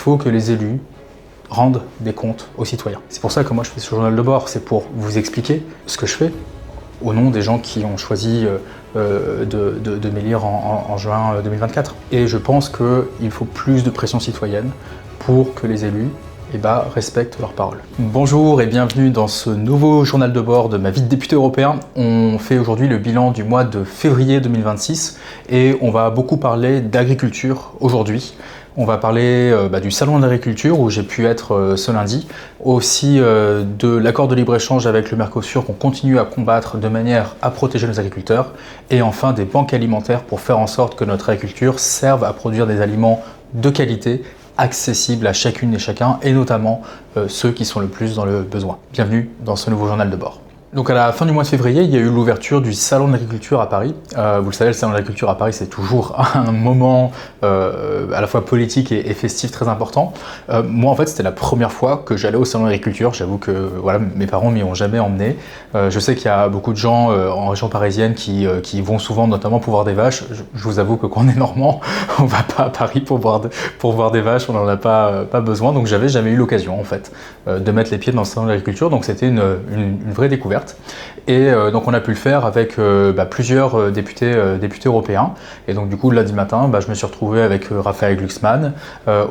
faut que les élus rendent des comptes aux citoyens. C'est pour ça que moi je fais ce journal de bord, c'est pour vous expliquer ce que je fais au nom des gens qui ont choisi de m'élire en juin 2024. Et je pense qu'il faut plus de pression citoyenne pour que les élus respectent leurs paroles. Bonjour et bienvenue dans ce nouveau journal de bord de ma vie de député européen. On fait aujourd'hui le bilan du mois de février 2026 et on va beaucoup parler d'agriculture aujourd'hui. On va parler du salon de l'agriculture où j'ai pu être ce lundi, aussi de l'accord de libre-échange avec le Mercosur qu'on continue à combattre de manière à protéger nos agriculteurs, et enfin des banques alimentaires pour faire en sorte que notre agriculture serve à produire des aliments de qualité, accessibles à chacune et chacun, et notamment ceux qui sont le plus dans le besoin. Bienvenue dans ce nouveau journal de bord. Donc à la fin du mois de février, il y a eu l'ouverture du Salon de l'agriculture à Paris. Vous le savez, le Salon de l'agriculture à Paris, c'est toujours un moment à la fois politique et festif très important. Moi, en fait, c'était la première fois que j'allais au Salon de l'agriculture. J'avoue que voilà, mes parents m'y ont jamais emmené. Je sais qu'il y a beaucoup de gens en région parisienne qui vont souvent, notamment pour voir des vaches. Je vous avoue que quand on est normand, on va pas à Paris pour voir des vaches, on n'en a pas besoin. Donc j'avais jamais eu l'occasion, en fait, de mettre les pieds dans le Salon de l'agriculture. Donc c'était une vraie découverte. Et donc on a pu le faire avec plusieurs députés européens. Et donc du coup lundi matin, je me suis retrouvé avec Raphaël Glucksmann,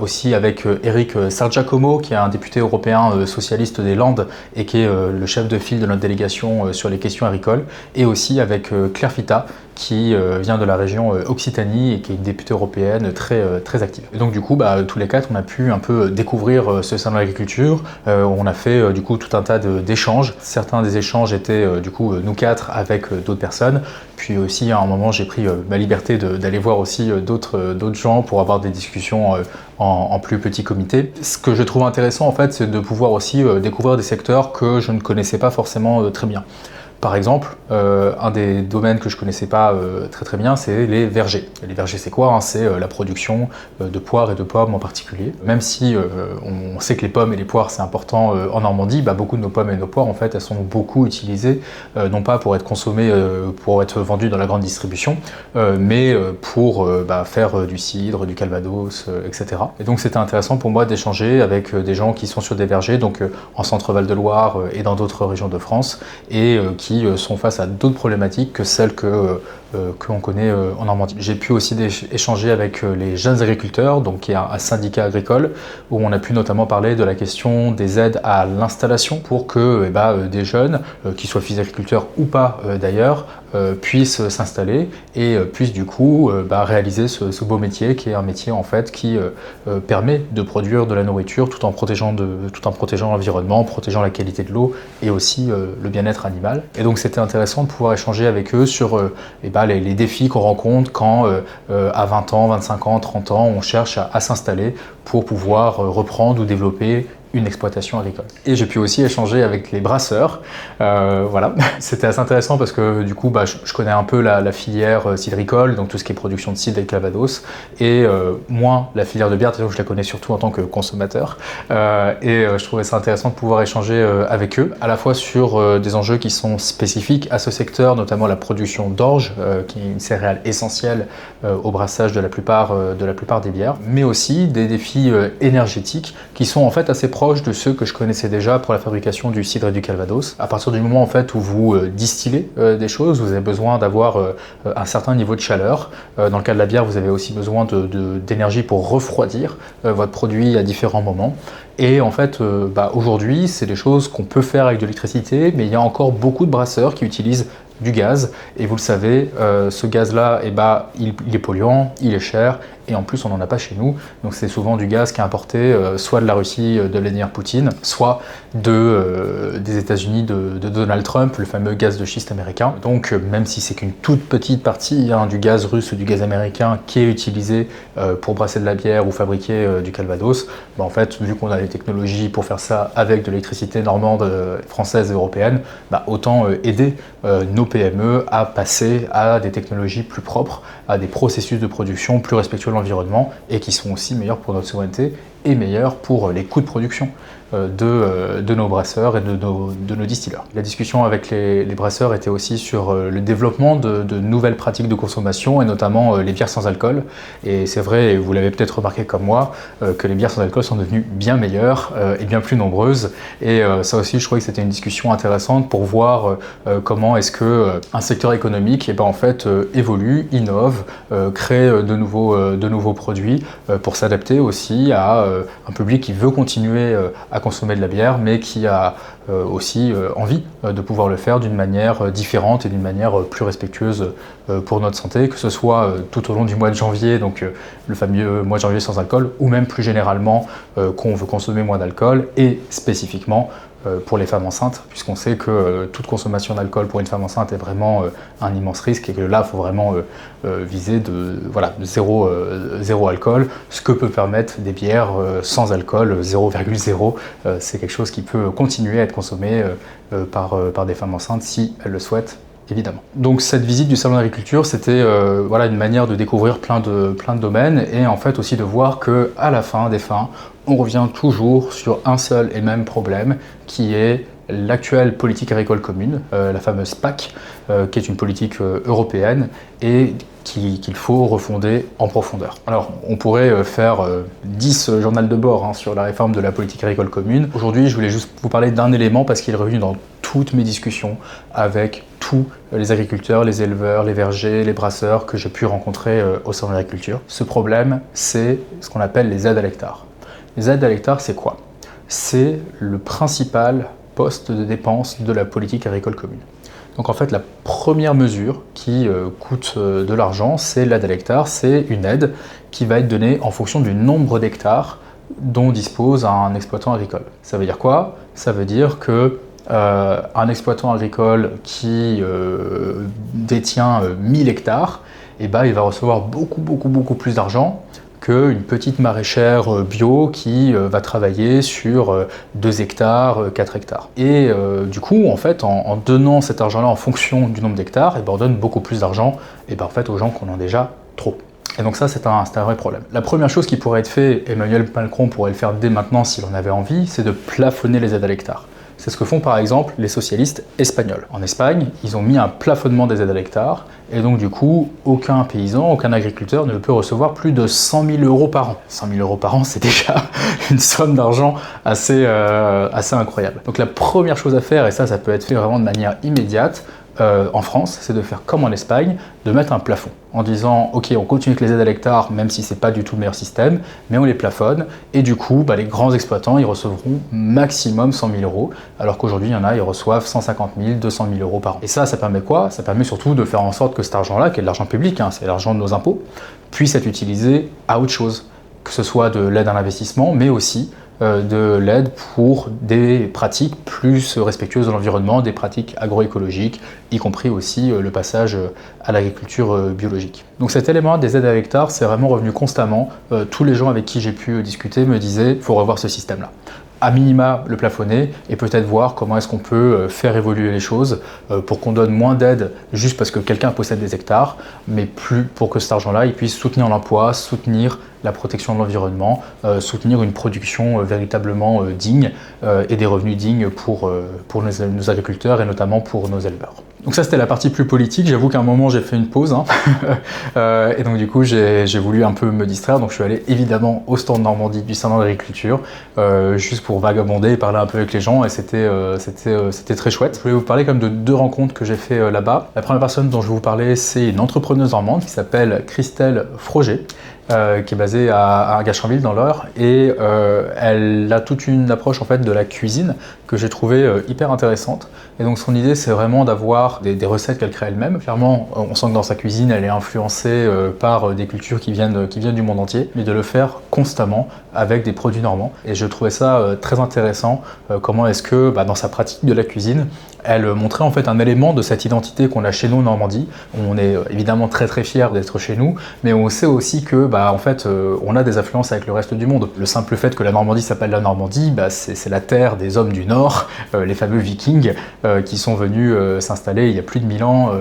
aussi avec Eric Sargiacomo, qui est un député européen socialiste des Landes et qui est le chef de file de notre délégation sur les questions agricoles, et aussi avec Claire Fita, qui vient de la région Occitanie et qui est une députée européenne très active. Et donc du coup, tous les quatre, on a pu un peu découvrir ce salon de l'agriculture. On a fait du coup tout un tas d'échanges. Certains des échanges étaient nous quatre avec d'autres personnes. Puis aussi à un moment, j'ai pris ma liberté d'aller voir aussi d'autres gens pour avoir des discussions en plus petit comité. Ce que je trouve intéressant en fait, c'est de pouvoir aussi découvrir des secteurs que je ne connaissais pas forcément très bien. Par exemple, un des domaines que je ne connaissais pas très bien, c'est les vergers. Les vergers, c'est quoi? C'est la production de poires et de pommes en particulier. Même si on sait que les pommes et les poires, c'est important en Normandie, beaucoup de nos pommes et nos poires, en fait, elles sont beaucoup utilisées, non pas pour être consommées, pour être vendues dans la grande distribution, mais pour faire du cidre, du calvados, etc. Et donc, c'était intéressant pour moi d'échanger avec des gens qui sont sur des vergers, donc en Centre-Val de Loire et dans d'autres régions de France, et qui sont face à d'autres problématiques que celles qu'on connaît en Normandie. J'ai pu aussi échanger avec les jeunes agriculteurs, donc qui est un syndicat agricole, où on a pu notamment parler de la question des aides à l'installation pour que des jeunes, qu'ils soient fils agriculteurs ou pas d'ailleurs, puissent s'installer et puissent du coup réaliser ce beau métier qui est un métier en fait qui permet de produire de la nourriture tout en protégeant l'environnement, protégeant la qualité de l'eau et aussi le bien-être animal. Et donc c'était intéressant de pouvoir échanger avec eux sur les défis qu'on rencontre quand à 20 ans, 25 ans, 30 ans, on cherche à s'installer pour pouvoir reprendre ou développer une exploitation agricole. Et j'ai pu aussi échanger avec les brasseurs. Voilà, c'était assez intéressant parce que du coup, je connais un peu la filière cidricole, donc tout ce qui est production de cidre et de calvados, et moins la filière de bière, je la connais surtout en tant que consommateur. Je trouvais ça intéressant de pouvoir échanger avec eux, à la fois sur des enjeux qui sont spécifiques à ce secteur, notamment la production d'orge, qui est une céréale essentielle au brassage de la plupart des bières, mais aussi des défis énergétiques qui sont en fait assez proches de ceux que je connaissais déjà pour la fabrication du cidre et du calvados. À partir du moment en fait où vous distillez des choses, vous avez besoin d'avoir un certain niveau de chaleur. Dans le cas de la bière, vous avez aussi besoin d'énergie pour refroidir votre produit à différents moments. Et en fait, aujourd'hui, c'est des choses qu'on peut faire avec de l'électricité, mais il y a encore beaucoup de brasseurs qui utilisent du gaz. Et vous le savez, ce gaz-là, il est polluant, il est cher, et en plus on n'en a pas chez nous. Donc c'est souvent du gaz qui est importé soit de la Russie de Vladimir Poutine, soit des États-Unis de Donald Trump, le fameux gaz de schiste américain. Donc même si c'est qu'une toute petite partie du gaz russe ou du gaz américain qui est utilisé pour brasser de la bière ou fabriquer du calvados, en fait, vu qu'on a les technologies pour faire ça avec de l'électricité normande, française et européenne, autant aider nos PME à passer à des technologies plus propres, à des processus de production plus respectueux de l'environnement et qui sont aussi meilleurs pour notre souveraineté et meilleur pour les coûts de production de nos brasseurs et de nos distilleurs. La discussion avec les brasseurs était aussi sur le développement de nouvelles pratiques de consommation et notamment les bières sans alcool. Et c'est vrai, et vous l'avez peut-être remarqué comme moi, que les bières sans alcool sont devenues bien meilleures et bien plus nombreuses. Et ça aussi, je trouvais que c'était une discussion intéressante pour voir comment est-ce que un secteur économique en fait, évolue, innove, crée de nouveaux produits pour s'adapter aussi à un public qui veut continuer à consommer de la bière, mais qui a aussi envie de pouvoir le faire d'une manière différente et d'une manière plus respectueuse pour notre santé, que ce soit tout au long du mois de janvier, donc le fameux mois de janvier sans alcool, ou même plus généralement qu'on veut consommer moins d'alcool, et spécifiquement pour les femmes enceintes, puisqu'on sait que toute consommation d'alcool pour une femme enceinte est vraiment un immense risque et que là, il faut vraiment viser de zéro alcool, ce que peut permettre des bières sans alcool, 0,0. C'est quelque chose qui peut continuer à être consommé par des femmes enceintes si elles le souhaitent. Évidemment. Donc cette visite du salon d'agriculture, c'était une manière de découvrir plein de domaines et en fait aussi de voir que à la fin des fins, on revient toujours sur un seul et même problème qui est l'actuelle politique agricole commune, la fameuse PAC, qui est une politique européenne et qu'il faut refonder en profondeur. Alors, on pourrait faire 10 journaux de bord sur la réforme de la politique agricole commune. Aujourd'hui, je voulais juste vous parler d'un élément parce qu'il est revenu dans toutes mes discussions avec tous les agriculteurs, les éleveurs, les vergers, les brasseurs que j'ai pu rencontrer au salon d'agriculture. Ce problème, c'est ce qu'on appelle les aides à l'hectare. Les aides à l'hectare, c'est quoi? C'est le principal poste de dépense de la politique agricole commune. Donc en fait, la première mesure qui coûte de l'argent, c'est l'aide à l'hectare. C'est une aide qui va être donnée en fonction du nombre d'hectares dont dispose un exploitant agricole. Ça veut dire quoi? Ça veut dire que un exploitant agricole qui détient 1000 hectares, il va recevoir beaucoup plus d'argent qu'une petite maraîchère bio qui va travailler sur 2 hectares, 4 hectares. Et du coup, en fait, en donnant cet argent-là en fonction du nombre d'hectares, on donne beaucoup plus d'argent en fait, aux gens qui en ont déjà trop. Et donc ça, c'est un vrai problème. La première chose qui pourrait être faite, Emmanuel Macron pourrait le faire dès maintenant s'il en avait envie, c'est de plafonner les aides à l'hectare. C'est ce que font par exemple les socialistes espagnols. En Espagne, ils ont mis un plafonnement des aides à l'hectare et donc du coup, aucun paysan, aucun agriculteur ne peut recevoir plus de 100 000 euros par an. 100 000 euros par an, c'est déjà une somme d'argent assez incroyable. Donc la première chose à faire, et ça peut être fait vraiment de manière immédiate, en France, c'est de faire comme en Espagne, de mettre un plafond en disant ok, on continue avec les aides à l'hectare même si c'est pas du tout le meilleur système, mais on les plafonne et du coup les grands exploitants ils recevront maximum 100 000 euros alors qu'aujourd'hui il y en a, ils reçoivent 150 000, 200 000 euros par an. Et ça permet quoi? Ça permet surtout de faire en sorte que cet argent-là, qui est de l'argent public, c'est l'argent de nos impôts, puisse être utilisé à autre chose, que ce soit de l'aide à l'investissement, mais aussi de l'aide pour des pratiques plus respectueuses de l'environnement, des pratiques agroécologiques, y compris aussi le passage à l'agriculture biologique. Donc cet élément des aides à l'hectare, c'est vraiment revenu constamment. Tous les gens avec qui j'ai pu discuter me disaient « il faut revoir ce système-là ». À minima le plafonner et peut-être voir comment est-ce qu'on peut faire évoluer les choses pour qu'on donne moins d'aide juste parce que quelqu'un possède des hectares, mais plus pour que cet argent-là il puisse soutenir l'emploi, soutenir la protection de l'environnement, soutenir une production véritablement digne et des revenus dignes pour nos agriculteurs et notamment pour nos éleveurs. Donc ça c'était la partie plus politique, j'avoue qu'à un moment j'ai fait une pause et donc du coup j'ai voulu un peu me distraire, donc je suis allé évidemment au stand Normandie du salon d'agriculture juste pour vagabonder et parler un peu avec les gens et c'était très chouette. Je voulais vous parler comme de 2 rencontres que j'ai fait là-bas. La première personne dont je vais vous parler c'est une entrepreneuse normande qui s'appelle Christelle Froger. Qui est basée à Gachenville dans l'Eure et elle a toute une approche en fait de la cuisine que j'ai trouvé hyper intéressante et donc son idée c'est vraiment d'avoir des recettes qu'elle crée elle-même. Clairement on sent que dans sa cuisine elle est influencée par des cultures qui viennent du monde entier mais de le faire constamment avec des produits normands et je trouvais ça très intéressant comment est-ce que dans sa pratique de la cuisine elle montrait en fait un élément de cette identité qu'on a chez nous en Normandie. On est évidemment très fiers d'être chez nous, mais on sait aussi que en fait, on a des influences avec le reste du monde. Le simple fait que la Normandie s'appelle la Normandie, c'est la terre des hommes du Nord, les fameux Vikings qui sont venus s'installer il y a plus de 1000 ans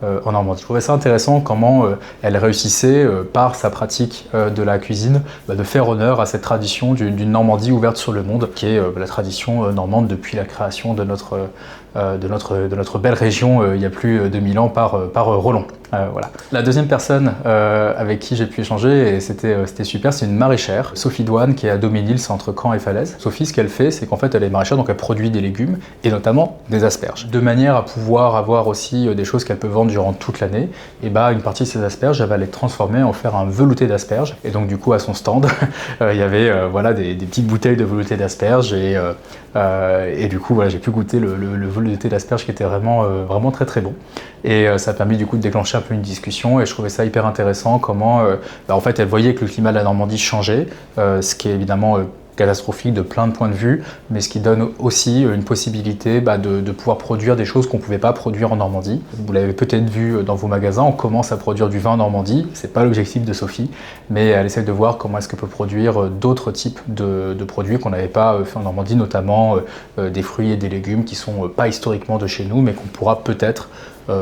en Normandie. Je trouvais ça intéressant comment elle réussissait, par sa pratique de la cuisine, de faire honneur à cette tradition d'une Normandie ouverte sur le monde, qui est la tradition normande depuis la création de notre belle région il y a plus de 1000 ans par Roland. Voilà. La deuxième personne avec qui j'ai pu échanger, et c'était super, c'est une maraîchère, Sophie Douane, qui est à Doménil, c'est entre Caen et Falaise. Sophie, ce qu'elle fait, c'est qu'en fait elle est maraîchère, donc elle produit des légumes, et notamment des asperges. De manière à pouvoir avoir aussi des choses qu'elle peut vendre durant toute l'année, et une partie de ces asperges, elle va les transformer en faire un velouté d'asperges. Et donc du coup à son stand, il y avait des petites bouteilles de velouté d'asperges, et du coup j'ai pu goûter le velouté d'asperges qui était vraiment très très bon. Et ça a permis du coup de déclencher un peu une discussion, et je trouvais ça hyper intéressant comment en fait elle voyait que le climat de la Normandie changeait, ce qui est évidemment catastrophique de plein de points de vue, mais ce qui donne aussi une possibilité de pouvoir produire des choses qu'on ne pouvait pas produire en Normandie. Vous l'avez peut-être vu dans vos magasins, on commence à produire du vin en Normandie, c'est pas l'objectif de Sophie, mais elle essaie de voir comment est-ce qu'elle peut produire d'autres types de produits qu'on n'avait pas fait en Normandie, notamment des fruits et des légumes qui sont pas historiquement de chez nous, mais qu'on pourra peut-être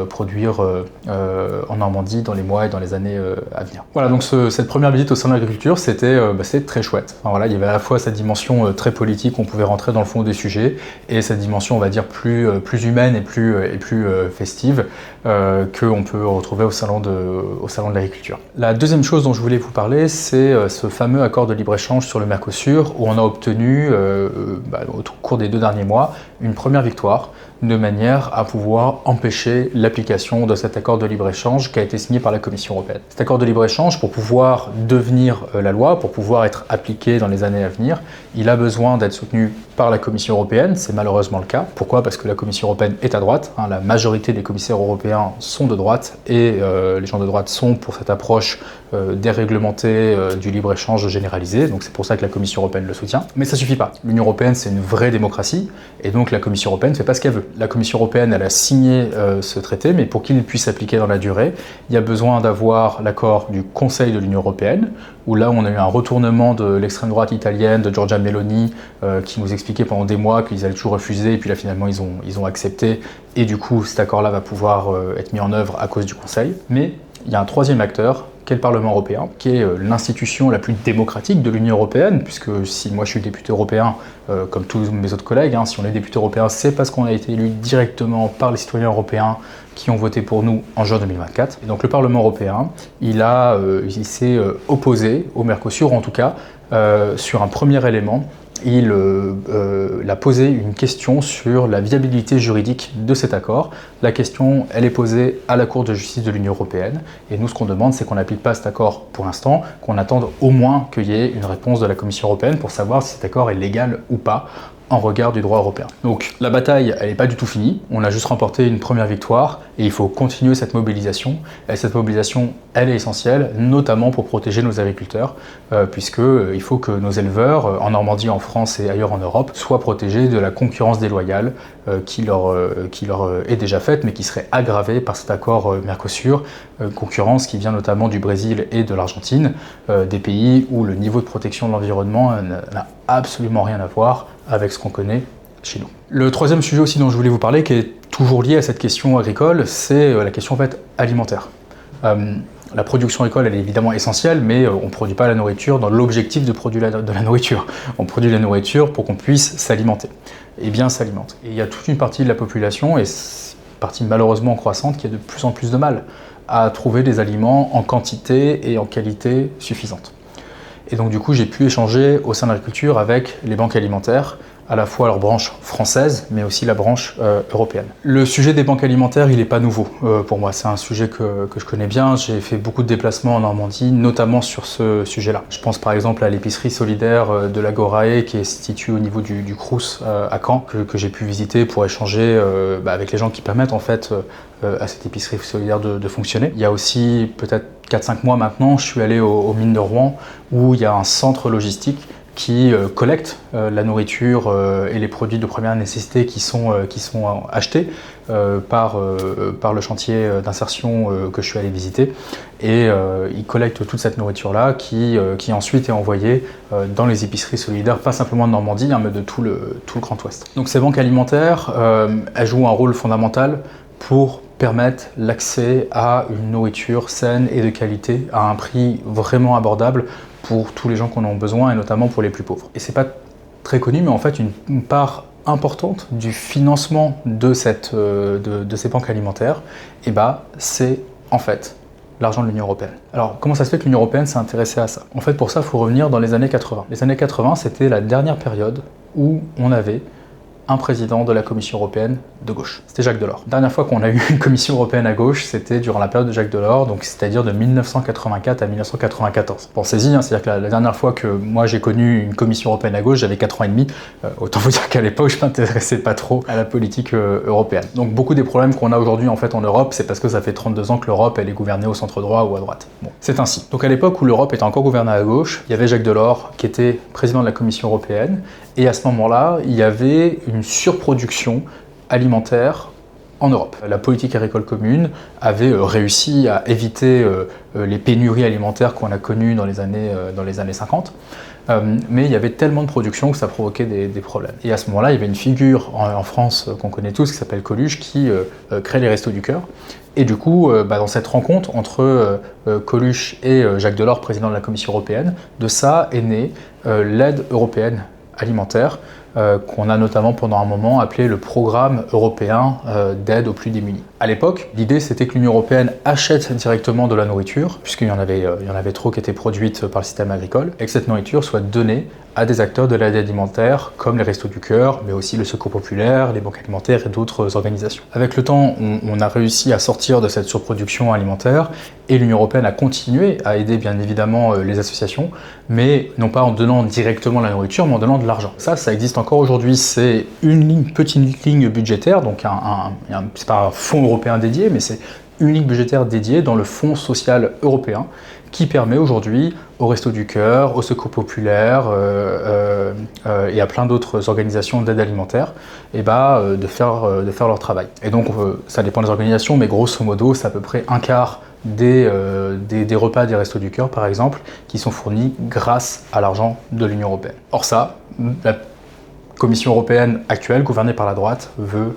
produire en Normandie dans les mois et dans les années à venir. Voilà, donc cette première visite au sein de l'agriculture, c'était très chouette. Enfin, voilà, il y avait à la fois cette dimension très politique, on pouvait rentrer dans le fond des sujets, et cette dimension, on va dire, plus humaine et plus festive qu'on peut retrouver au salon de l'agriculture. La deuxième chose dont je voulais vous parler, c'est ce fameux accord de libre-échange sur le Mercosur, où on a obtenu, au cours des 2 derniers mois, une première victoire, de manière à pouvoir empêcher l'application de cet accord de libre-échange qui a été signé par la Commission européenne. Cet accord de libre-échange, pour pouvoir devenir la loi, pour pouvoir être appliqué dans les années à venir, il a besoin d'être soutenu par la Commission européenne, c'est malheureusement le cas. Pourquoi ? Parce que la Commission européenne est à droite, la majorité des commissaires européens sont de droite, et les gens de droite sont pour cette approche déréglementée du libre-échange généralisé, donc c'est pour ça que la Commission européenne le soutient. Mais ça suffit pas. L'Union européenne, c'est une vraie démocratie, et donc la Commission européenne ne fait pas ce qu'elle veut. La Commission européenne, elle a signé ce traité, mais pour qu'il puisse s'appliquer dans la durée, il y a besoin d'avoir l'accord du Conseil de l'Union européenne, où là on a eu un retournement de l'extrême droite italienne, de Giorgia Meloni, qui nous expliquait pendant des mois qu'ils allaient toujours refuser, et puis là finalement ils ont accepté, et du coup cet accord-là va pouvoir être mis en œuvre à cause du Conseil. Mais il y a un troisième acteur, qui est le Parlement européen, qui est l'institution la plus démocratique de l'Union européenne, puisque si moi je suis député européen, comme tous mes autres collègues, si on est député européen, c'est parce qu'on a été élu directement par les citoyens européens qui ont voté pour nous en juin 2024. Et donc le Parlement européen, il s'est opposé au Mercosur, en tout cas, sur un premier élément. Il a posé une question sur la viabilité juridique de cet accord. La question, elle est posée à la Cour de justice de l'Union européenne. Et nous, ce qu'on demande, c'est qu'on n'applique pas cet accord pour l'instant, qu'on attende au moins qu'il y ait une réponse de la Commission européenne pour savoir si cet accord est légal ou pas en regard du droit européen. Donc la bataille, elle n'est pas du tout finie, on a juste remporté une première victoire, et il faut continuer cette mobilisation. Et cette mobilisation, elle est essentielle, notamment pour protéger nos agriculteurs, puisqu'il faut que nos éleveurs, en Normandie, en France et ailleurs en Europe, soient protégés de la concurrence déloyale qui leur est déjà faite, mais qui serait aggravée par cet accord Mercosur, concurrence qui vient notamment du Brésil et de l'Argentine, des pays où le niveau de protection de l'environnement n'a absolument rien à voir avec ce qu'on connaît chez nous. Le troisième sujet aussi dont je voulais vous parler, qui est toujours lié à cette question agricole, c'est la question en fait alimentaire. La production agricole, elle est évidemment essentielle, mais on ne produit pas la nourriture dans l'objectif de produire de la nourriture. On produit de la nourriture pour qu'on puisse s'alimenter, et bien s'alimente. Et il y a toute une partie de la population, et une partie malheureusement croissante, qui a de plus en plus de mal à trouver des aliments en quantité et en qualité suffisante. Et donc du coup, j'ai pu échanger au sein de l'agriculture avec les banques alimentaires, à la fois leur branche française, mais aussi la branche européenne. Le sujet des banques alimentaires, il n'est pas nouveau pour moi. C'est un sujet que je connais bien. J'ai fait beaucoup de déplacements en Normandie, notamment sur ce sujet-là. Je pense par exemple à l'épicerie solidaire de l'Agorae, qui est située au niveau du Crous à Caen, que j'ai pu visiter pour échanger avec les gens qui permettent en fait à cette épicerie solidaire de fonctionner. Il y a aussi peut-être 4-5 mois maintenant, je suis allé aux mines de Rouen, où il y a un centre logistique qui collecte la nourriture et les produits de première nécessité qui sont achetés par le chantier d'insertion que je suis allé visiter. Et ils collectent toute cette nourriture-là qui ensuite est envoyée dans les épiceries solidaires, pas simplement de Normandie, mais de tout le Grand Ouest. Donc ces banques alimentaires, elles jouent un rôle fondamental pour permettent l'accès à une nourriture saine et de qualité à un prix vraiment abordable pour tous les gens qui en ont besoin et notamment pour les plus pauvres. Et c'est pas très connu, mais en fait une part importante du financement de ces banques alimentaires, c'est en fait l'argent de l'Union européenne. Alors, comment ça se fait que l'Union européenne s'est intéressée à ça? En fait, pour ça, il faut revenir dans les années 80. Les années 80, c'était la dernière période où on avait un président de la Commission européenne de gauche. C'était Jacques Delors. La dernière fois qu'on a eu une Commission européenne à gauche, c'était durant la période de Jacques Delors, donc c'est-à-dire de 1984 à 1994. Pensez-y, c'est-à-dire que la dernière fois que moi j'ai connu une Commission européenne à gauche, j'avais 4 ans et demi. Autant vous dire qu'à l'époque, je m'intéressais pas trop à la politique européenne. Donc beaucoup des problèmes qu'on a aujourd'hui en fait en Europe, c'est parce que ça fait 32 ans que l'Europe elle est gouvernée au centre droit ou à droite. Bon, c'est ainsi. Donc à l'époque où l'Europe était encore gouvernée à gauche, il y avait Jacques Delors qui était président de la Commission européenne, et à ce moment-là, il y avait une surproduction alimentaire en Europe. La politique agricole commune avait réussi à éviter les pénuries alimentaires qu'on a connues dans les années 50, mais il y avait tellement de production que ça provoquait des problèmes. Et à ce moment-là, il y avait une figure en France qu'on connaît tous qui s'appelle Coluche qui crée les Restos du Cœur. Et du coup, dans cette rencontre entre Coluche et Jacques Delors, président de la Commission européenne, de ça est née l'aide européenne alimentaire, qu'on a notamment pendant un moment appelé le programme européen d'aide aux plus démunis. À l'époque, l'idée c'était que l'Union européenne achète directement de la nourriture, puisqu'il y en avait trop qui étaient produites par le système agricole, et que cette nourriture soit donnée à des acteurs de l'aide alimentaire, comme les Restos du Cœur, mais aussi le Secours populaire, les banques alimentaires et d'autres organisations. Avec le temps, on a réussi à sortir de cette surproduction alimentaire, et l'Union européenne a continué à aider bien évidemment les associations, mais non pas en donnant directement la nourriture, mais en donnant de l'argent. Ça existe encore aujourd'hui, c'est une petite ligne budgétaire, donc c'est pas un fonds européen dédié, mais c'est une ligne budgétaire dédiée dans le Fonds social européen qui permet aujourd'hui aux Restos du Cœur, au Secours populaire et à plein d'autres organisations d'aide alimentaire de faire leur travail. Et donc ça dépend des organisations, mais grosso modo c'est à peu près un quart des repas des Restos du Cœur par exemple qui sont fournis grâce à l'argent de l'Union européenne. Or ça, la Commission européenne actuelle, gouvernée par la droite, veut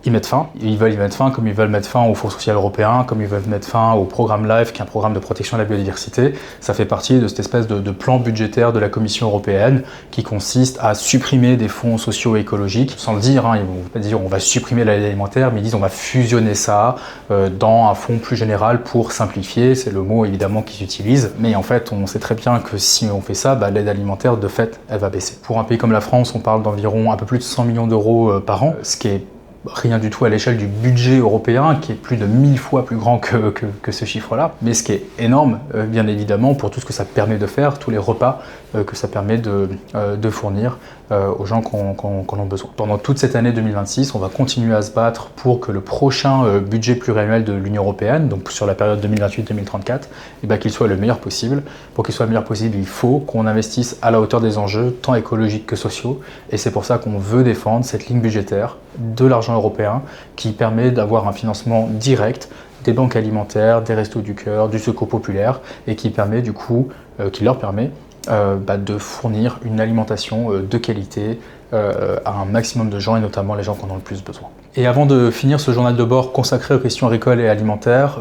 y mettre fin. Ils veulent y mettre fin comme ils veulent mettre fin au Fonds social européen, comme ils veulent mettre fin au programme LIFE, qui est un programme de protection de la biodiversité. Ça fait partie de cette espèce de plan budgétaire de la Commission européenne qui consiste à supprimer des fonds sociaux et écologiques, sans le dire, ils vont pas dire on va supprimer l'aide alimentaire, mais ils disent on va fusionner ça dans un fonds plus général pour simplifier, c'est le mot évidemment qu'ils utilisent. Mais en fait, on sait très bien que si on fait ça, l'aide alimentaire de fait, elle va baisser. Pour un pays comme la France, on parle d'environ un peu plus de 100 millions d'euros par an, ce qui est rien du tout à l'échelle du budget européen, qui est plus de 1000 fois plus grand que ce chiffre-là, mais ce qui est énorme, bien évidemment, pour tout ce que ça permet de faire, tous les repas que ça permet de fournir aux gens qui en ont besoin. Pendant toute cette année 2026, on va continuer à se battre pour que le prochain budget pluriannuel de l'Union européenne, donc sur la période 2028-2034, qu'il soit le meilleur possible. Pour qu'il soit le meilleur possible, il faut qu'on investisse à la hauteur des enjeux, tant écologiques que sociaux, et c'est pour ça qu'on veut défendre cette ligne budgétaire de l'argent européen qui permet d'avoir un financement direct des banques alimentaires, des Restos du Cœur, du Secours populaire, et qui permet du coup, qui leur permet de fournir une alimentation de qualité à un maximum de gens, et notamment les gens qui en ont le plus besoin. Et avant de finir ce journal de bord consacré aux questions agricoles et alimentaires,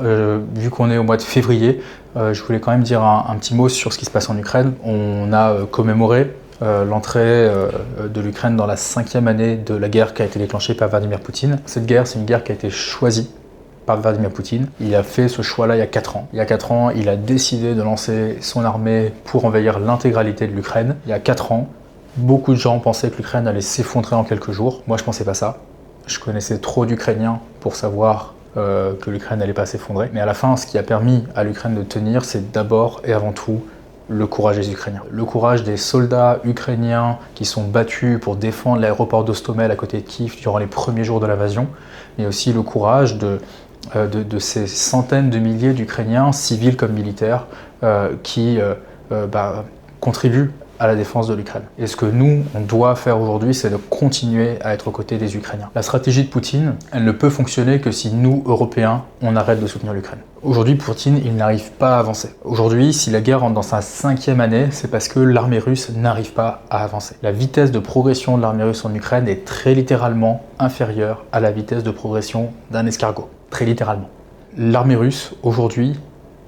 vu qu'on est au mois de février, je voulais quand même dire un petit mot sur ce qui se passe en Ukraine. On a commémoré l'entrée de l'Ukraine dans la 5e année de la guerre qui a été déclenchée par Vladimir Poutine. Cette guerre, c'est une guerre qui a été choisie par Vladimir Poutine. Il a fait ce choix-là il y a 4 ans. Il y a 4 ans, il a décidé de lancer son armée pour envahir l'intégralité de l'Ukraine. Il y a 4 ans, beaucoup de gens pensaient que l'Ukraine allait s'effondrer en quelques jours. Moi, je pensais pas ça. Je connaissais trop d'Ukrainiens pour savoir que l'Ukraine n'allait pas s'effondrer. Mais à la fin, ce qui a permis à l'Ukraine de tenir, c'est d'abord et avant tout le courage des Ukrainiens. Le courage des soldats ukrainiens qui sont battus pour défendre l'aéroport d'Hostomel à côté de Kiev durant les premiers jours de l'invasion, mais aussi le courage de ces centaines de milliers d'Ukrainiens, civils comme militaires, qui contribuent à la défense de l'Ukraine. Et ce que nous, on doit faire aujourd'hui, c'est de continuer à être aux côtés des Ukrainiens. La stratégie de Poutine, elle ne peut fonctionner que si nous, Européens, on arrête de soutenir l'Ukraine. Aujourd'hui, Poutine, il n'arrive pas à avancer. Aujourd'hui, si la guerre rentre dans sa 5e année, c'est parce que l'armée russe n'arrive pas à avancer. La vitesse de progression de l'armée russe en Ukraine est très littéralement inférieure à la vitesse de progression d'un escargot. très littéralement. L'armée russe, aujourd'hui,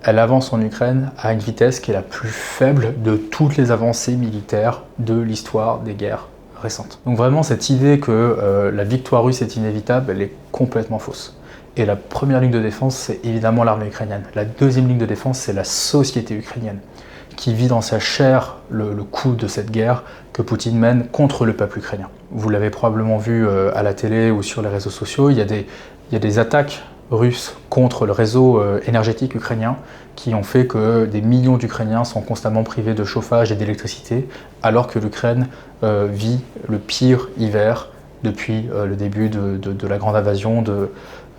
elle avance en Ukraine à une vitesse qui est la plus faible de toutes les avancées militaires de l'histoire des guerres récentes. Donc vraiment, cette idée que la victoire russe est inévitable, elle est complètement fausse. Et la première ligne de défense, c'est évidemment l'armée ukrainienne. La deuxième ligne de défense, c'est la société ukrainienne, qui vit dans sa chair le coup de cette guerre que Poutine mène contre le peuple ukrainien. Vous l'avez probablement vu à la télé ou sur les réseaux sociaux, il y a des attaques russes contre le réseau énergétique ukrainien qui ont fait que des millions d'Ukrainiens sont constamment privés de chauffage et d'électricité, alors que l'Ukraine vit le pire hiver depuis le début de la grande invasion de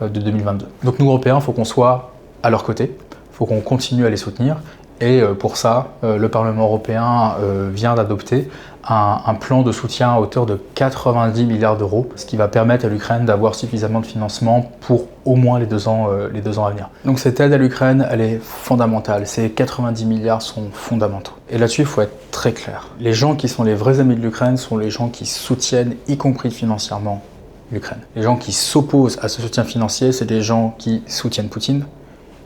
2022. Donc nous, Européens, il faut qu'on soit à leur côté, il faut qu'on continue à les soutenir. Et pour ça, le Parlement européen vient d'adopter un plan de soutien à hauteur de 90 milliards d'euros, ce qui va permettre à l'Ukraine d'avoir suffisamment de financement pour au moins les deux ans à venir. Donc cette aide à l'Ukraine, elle est fondamentale. Ces 90 milliards sont fondamentaux. Et là-dessus, il faut être très clair. Les gens qui sont les vrais amis de l'Ukraine sont les gens qui soutiennent, y compris financièrement, l'Ukraine. Les gens qui s'opposent à ce soutien financier, c'est des gens qui soutiennent Poutine,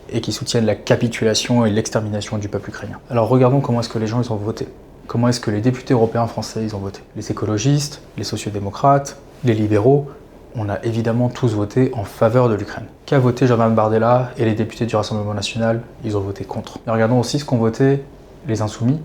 et qui soutiennent la capitulation et l'extermination du peuple ukrainien. Alors regardons comment est-ce que les gens ils ont voté. Comment est-ce que les députés européens français ils ont voté. Les écologistes, les sociodémocrates, les libéraux, on a évidemment tous voté en faveur de l'Ukraine. Qu'a voté Jordan Bardella et les députés du Rassemblement national? Ils ont voté contre. Mais regardons aussi ce qu'ont voté les Insoumis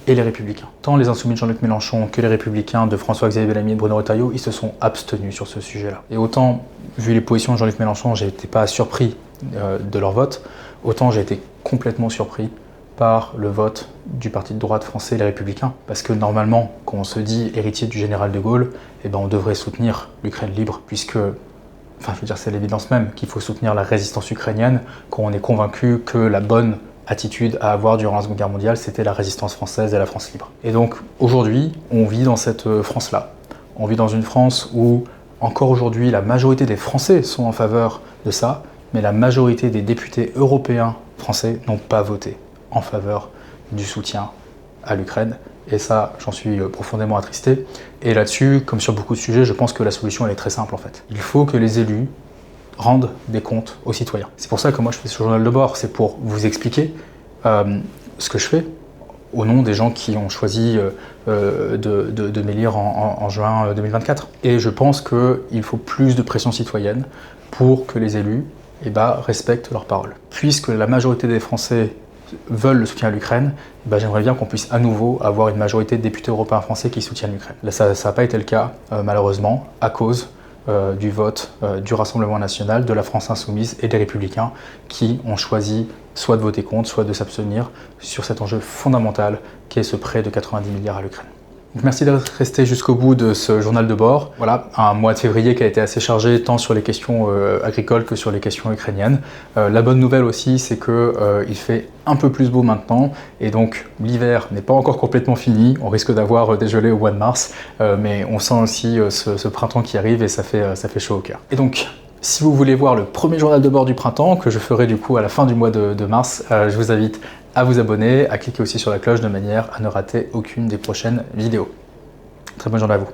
et les Républicains. Tant les Insoumis de Jean-Luc Mélenchon que les Républicains de François-Xavier Bellamy et de Bruno Retailleau, ils se sont abstenus sur ce sujet-là. Et autant, vu les positions de Jean-Luc Mélenchon, j'étais pas surpris de leur vote, autant j'ai été complètement surpris par le vote du parti de droite français, les Républicains. Parce que normalement, quand on se dit héritier du général de Gaulle, eh ben on devrait soutenir l'Ukraine libre, puisque, enfin je veux dire, c'est l'évidence même qu'il faut soutenir la résistance ukrainienne quand on est convaincu que la bonne attitude à avoir durant la Seconde Guerre mondiale, c'était la résistance française et la France libre. Et donc aujourd'hui, on vit dans cette France-là. On vit dans une France où, encore aujourd'hui, la majorité des Français sont en faveur de ça, mais la majorité des députés européens français n'ont pas voté en faveur du soutien à l'Ukraine. Et ça, j'en suis profondément attristé. Et là-dessus, comme sur beaucoup de sujets, je pense que la solution, elle est très simple en fait. Il faut que les élus rendent des comptes aux citoyens. C'est pour ça que moi je fais ce journal de bord, c'est pour vous expliquer ce que je fais au nom des gens qui ont choisi de m'élire en juin 2024. Et je pense qu'il faut plus de pression citoyenne pour que les élus respectent leurs paroles. Puisque la majorité des Français veulent le soutien à l'Ukraine, j'aimerais bien qu'on puisse à nouveau avoir une majorité de députés européens français qui soutiennent l'Ukraine. Là, ça n'a pas été le cas, malheureusement, à cause du vote du Rassemblement national, de la France insoumise et des Républicains qui ont choisi soit de voter contre, soit de s'abstenir sur cet enjeu fondamental qui est ce prêt de 90 milliards à l'Ukraine. Donc merci d'être resté jusqu'au bout de ce journal de bord. Voilà, un mois de février qui a été assez chargé tant sur les questions agricoles que sur les questions ukrainiennes. La bonne nouvelle aussi, c'est qu'il fait un peu plus beau maintenant et donc l'hiver n'est pas encore complètement fini. On risque d'avoir des gelées au mois de mars, mais on sent aussi ce printemps qui arrive et ça fait chaud au cœur. Et donc, si vous voulez voir le premier journal de bord du printemps, que je ferai du coup à la fin du mois de mars, je vous invite à vous abonner, à cliquer aussi sur la cloche de manière à ne rater aucune des prochaines vidéos. Très bonne journée à vous.